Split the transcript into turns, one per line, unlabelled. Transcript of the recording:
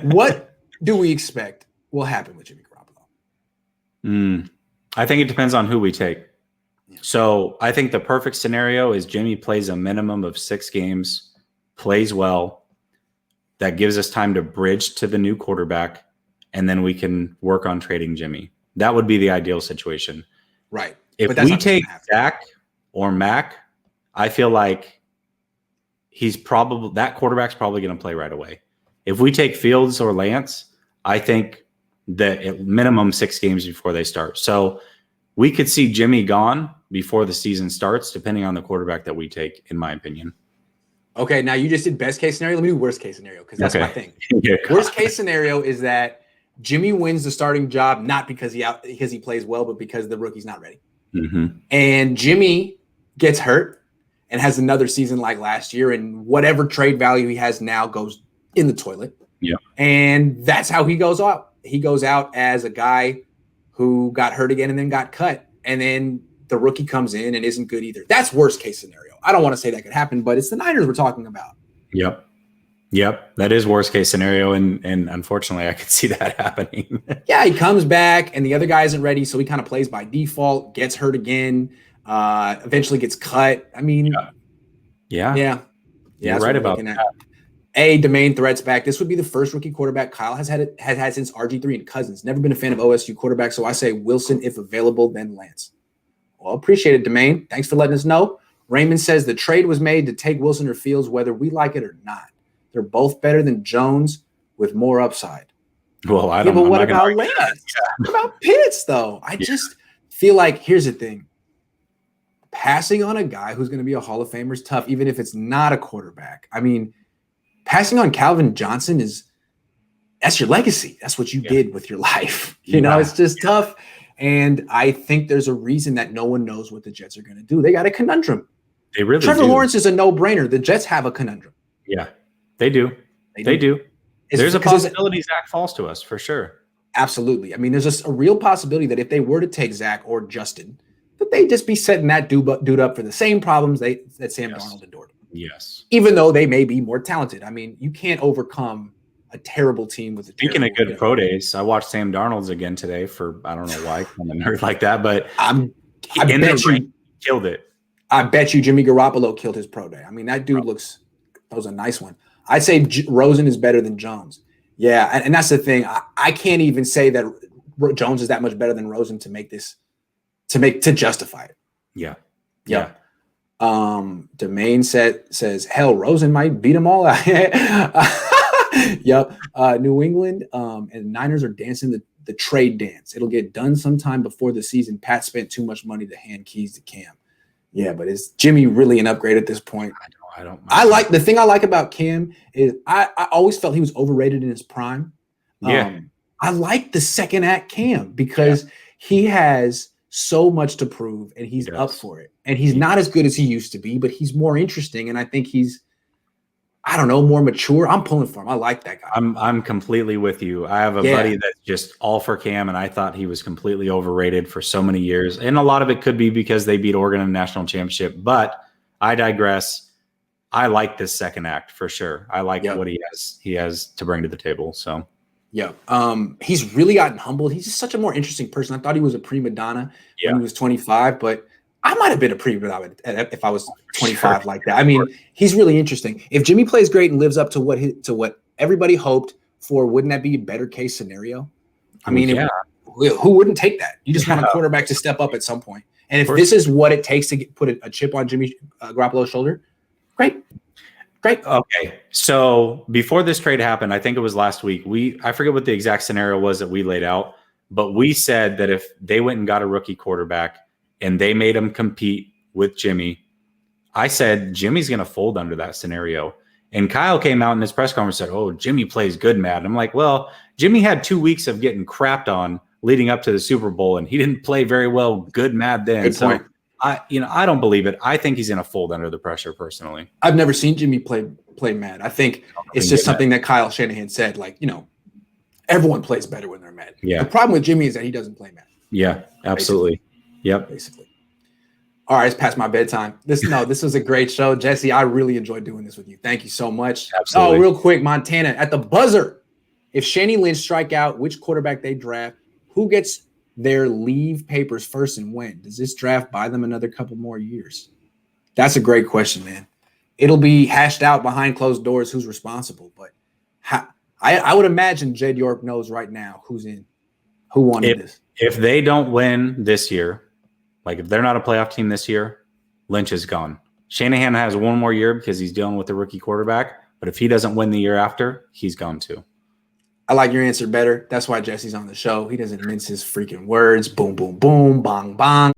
What do we expect will happen with Jimmy Garoppolo?
I think it depends on who we take. So I think the perfect scenario is Jimmy plays a minimum of 6 games, plays well. That gives us time to bridge to the new quarterback, and then we can work on trading Jimmy. That would be the ideal situation.
Right.
If we take Zach or Mac, I feel like that quarterback's probably going to play right away. If we take Fields or Lance, I think that at minimum 6 games before they start. So we could see Jimmy gone before the season starts, depending on the quarterback that we take, in my opinion.
Okay, now you just did best case scenario. Let me do worst case scenario because that's my thing. Worst case scenario is that Jimmy wins the starting job not because he plays well, but because the rookie's not ready.
Mm-hmm.
And Jimmy gets hurt and has another season like last year, and whatever trade value he has now goes in the toilet.
Yeah,
and that's how he goes out. He goes out as a guy who got hurt again and then got cut, and then the rookie comes in and isn't good either. That's worst case scenario. I don't want to say that could happen, but it's the Niners we're talking about.
Yep. That is worst case scenario, and unfortunately, I could see that happening.
Yeah, he comes back, and the other guy isn't ready, so he kind of plays by default, gets hurt again, eventually gets cut. I mean,
yeah. You're right about that.
Domain threats back. This would be the first rookie quarterback Kyle has had since RG3 and Cousins. Never been a fan of OSU quarterbacks, so I say Wilson if available, then Lance. Well, appreciate it, Domain. Thanks for letting us know. Raymond says the trade was made to take Wilson or Fields, whether we like it or not. They're both better than Jones with more upside.
Well, I don't know.
But what about Lance? What about Pitts, though? I just feel like, here's the thing. Passing on a guy who's going to be a Hall of Famer is tough, even if it's not a quarterback. I mean, passing on Calvin Johnson that's your legacy. That's what you did with your life. You know, it's just tough. And I think there's a reason that no one knows what the Jets are going to do. They got a conundrum.
They really
Trevor
do.
Lawrence is a no-brainer. The Jets have a conundrum.
Yeah, they do. They do. There's a possibility Zach falls to us for sure.
Absolutely. I mean, there's a real possibility that if they were to take Zach or Justin, that they'd just be setting that dude up for the same problems that Sam Darnold endured.
Yes.
Even though they may be more talented. I mean, you can't overcome a terrible team with a
Speaking of good pro days, I watched Sam Darnold's again today for, I don't know why, I'm a nerd like that, but
I bet you
killed it.
I bet you Jimmy Garoppolo killed his pro day. I mean, that dude that was a nice one. I'd say Rosen is better than Jones. Yeah, and that's the thing. I can't even say that Jones is that much better than Rosen to justify it.
Yeah.
Domain says, hell, Rosen might beat them all out. Yep. New England and Niners are dancing the trade dance. It'll get done sometime before the season. Pat spent too much money to hand keys to Cam. Yeah, but is Jimmy really an upgrade at this point? The thing I like about Cam is I always felt he was overrated in his prime. I like the second act Cam because he has so much to prove and he's up for it. And he's not as good as he used to be, but he's more interesting. And I think he's, more mature. I'm pulling for him. I like that guy.
I'm completely with you. I have a buddy that's just all for Cam, and I thought he was completely overrated for so many years. And a lot of it could be because they beat Oregon in the national championship. But I digress. I like this second act for sure. I like what he has to bring to the table. So
he's really gotten humbled. He's just such a more interesting person. I thought he was a prima donna when he was 25, but I might have been a prima donna if I was 25 like that. I mean, he's really interesting. If Jimmy plays great and lives up to what everybody hoped for, wouldn't that be a better case scenario? I mean, who wouldn't take that? You just want a quarterback to step up at some point. And if this is what it takes to put a chip on Jimmy Garoppolo's shoulder, great.
Okay. So before this trade happened, I think it was last week, I forget what the exact scenario was that we laid out, but we said that if they went and got a rookie quarterback and they made him compete with Jimmy, I said Jimmy's going to fold under that scenario. And Kyle came out in his press conference and said, "Oh, Jimmy plays good, Matt." I'm like, well, Jimmy had 2 weeks of getting crapped on leading up to the Super Bowl, and he didn't play very well, good, Matt then.
Good point.
I don't believe it. I think he's going to fold under the pressure personally.
I've never seen Jimmy play mad. I think it's just something that Kyle Shanahan said, everyone plays better when they're mad.
Yeah.
The problem with Jimmy is that he doesn't play mad.
Yeah, absolutely.
Basically. All right, it's past my bedtime. This was a great show. Jesse, I really enjoyed doing this with you. Thank you so much.
Absolutely.
Oh, real quick, Montana, at the buzzer, if Shanny Lynch strike out, which quarterback they draft, who gets their leave papers first and when? Does this draft buy them another couple more years? That's a great question, man. It'll be hashed out behind closed doors who's responsible, but I would imagine Jed York knows right now who's in, who wanted this.
If they don't win this year, like if they're not a playoff team this year, Lynch is gone. Shanahan has one more year because he's dealing with the rookie quarterback, but if he doesn't win the year after, he's gone too.
I like your answer better. That's why Jesse's on the show. He doesn't mince his freaking words. Boom, boom, boom, bong, bong.